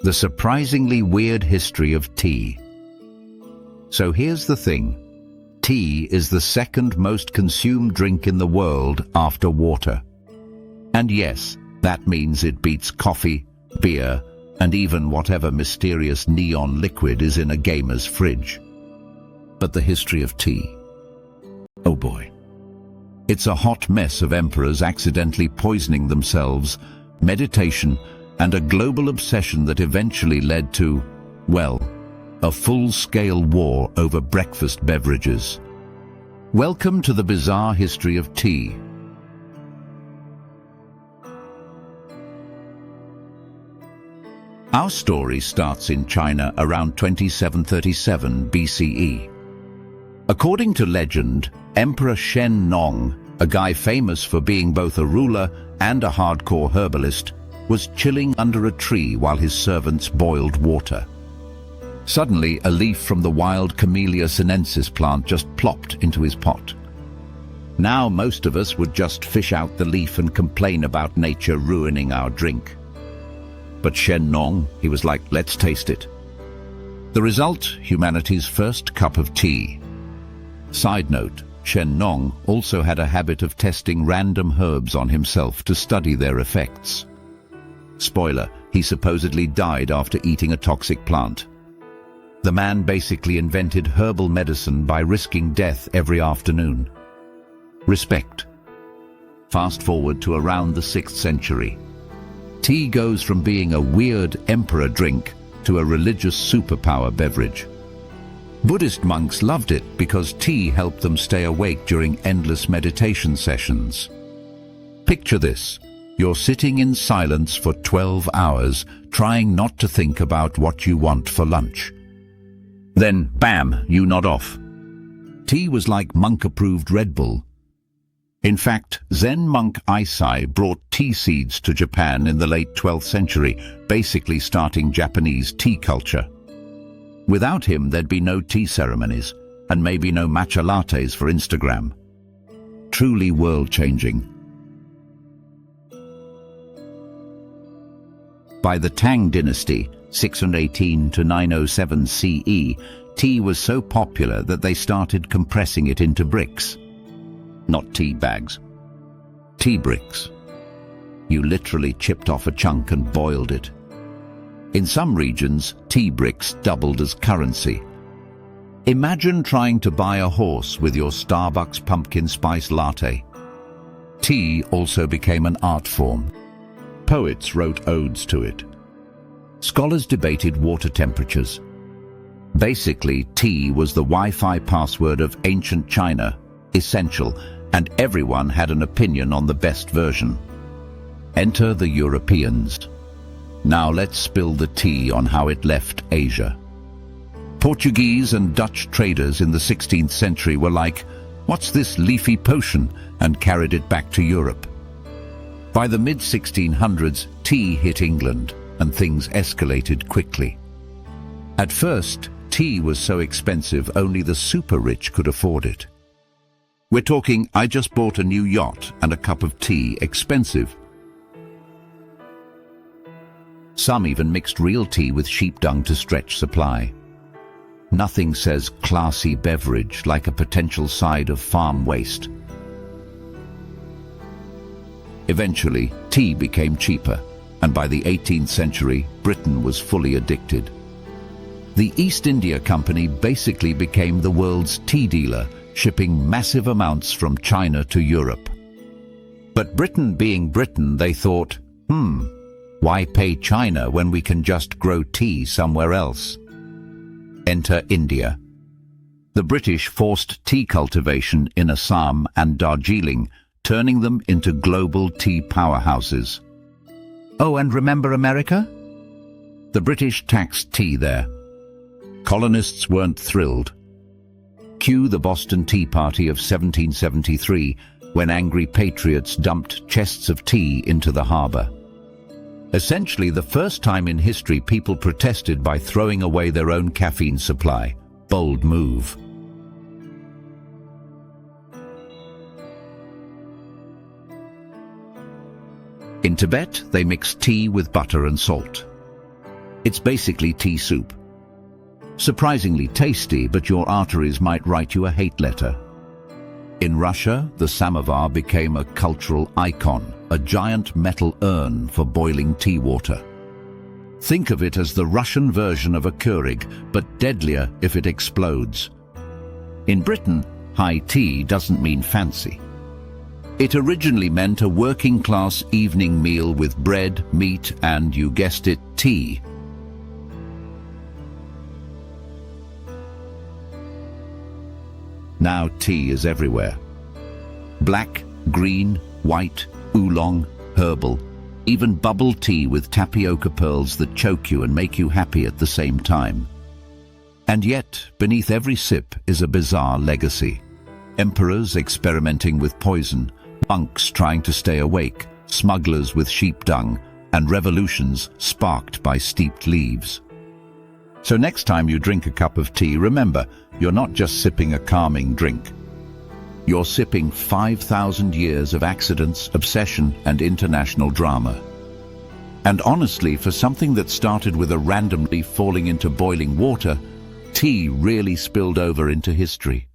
The surprisingly weird history of tea. So here's the thing. Tea is the second most consumed drink in the world after water. And yes, that means it beats coffee, beer, and even whatever mysterious neon liquid is in a gamer's fridge. But the history of tea. Oh boy. It's a hot mess of emperors accidentally poisoning themselves, meditation, and a global obsession that eventually led to, well, a full-scale war over breakfast beverages. Welcome to the bizarre history of tea. Our story starts in China around 2737 BCE. According to legend, Emperor Shen Nong, a guy famous for being both a ruler and a hardcore herbalist, was chilling under a tree while his servants boiled water. Suddenly, a leaf from the wild Camellia sinensis plant just plopped into his pot. Now most of us would just fish out the leaf and complain about nature ruining our drink. But Shen Nong, he was like, let's taste it. The result, humanity's first cup of tea. Side note, Shen Nong also had a habit of testing random herbs on himself to study their effects. Spoiler, he supposedly died after eating a toxic plant. The man basically invented herbal medicine by risking death every afternoon. Respect. Fast forward to around the 6th century. Tea goes from being a weird emperor drink to a religious superpower beverage. Buddhist monks loved it because tea helped them stay awake during endless meditation sessions. Picture this. You're sitting in silence for 12 hours, trying not to think about what you want for lunch. Then, bam, you nod off. Tea was like monk-approved Red Bull. In fact, Zen monk Eisai brought tea seeds to Japan in the late 12th century, basically starting Japanese tea culture. Without him, there'd be no tea ceremonies, and maybe no matcha lattes for Instagram. Truly world-changing. By the Tang dynasty, 618 to 907 CE, tea was so popular that they started compressing it into bricks. Not tea bags. Tea bricks. You literally chipped off a chunk and boiled it. In some regions, tea bricks doubled as currency. Imagine trying to buy a horse with your Starbucks pumpkin spice latte. Tea also became an art form. Poets wrote odes to it. Scholars debated water temperatures. Basically, tea was the Wi-Fi password of ancient China, essential, and everyone had an opinion on the best version. Enter the Europeans. Now let's spill the tea on how it left Asia. Portuguese and Dutch traders in the 16th century were like, "What's this leafy potion?" and carried it back to Europe. By the mid-1600s, tea hit England, and things escalated quickly. At first, tea was so expensive only the super rich could afford it. We're talking, I just bought a new yacht and a cup of tea expensive. Some even mixed real tea with sheep dung to stretch supply. Nothing says classy beverage like a potential side of farm waste. Eventually, tea became cheaper, and by the 18th century, Britain was fully addicted. The East India Company basically became the world's tea dealer, shipping massive amounts from China to Europe. But Britain being Britain, they thought, why pay China when we can just grow tea somewhere else? Enter India. The British forced tea cultivation in Assam and Darjeeling, turning them into global tea powerhouses. Oh, and remember America? The British taxed tea there. Colonists weren't thrilled. Cue the Boston Tea Party of 1773, when angry patriots dumped chests of tea into the harbor. Essentially the first time in history people protested by throwing away their own caffeine supply. Bold move. In Tibet, they mix tea with butter and salt. It's basically tea soup. Surprisingly tasty, but your arteries might write you a hate letter. In Russia, the samovar became a cultural icon, a giant metal urn for boiling tea water. Think of it as the Russian version of a Keurig, but deadlier if it explodes. In Britain, high tea doesn't mean fancy. It originally meant a working-class evening meal with bread, meat, and, you guessed it, tea. Now tea is everywhere. Black, green, white, oolong, herbal, even bubble tea with tapioca pearls that choke you and make you happy at the same time. And yet, beneath every sip is a bizarre legacy. Emperors experimenting with poison, monks trying to stay awake, smugglers with sheep dung, and revolutions sparked by steeped leaves. So next time you drink a cup of tea, remember, you're not just sipping a calming drink. You're sipping 5,000 years of accidents, obsession, and international drama. And honestly, for something that started with a random leaf falling into boiling water, tea really spilled over into history.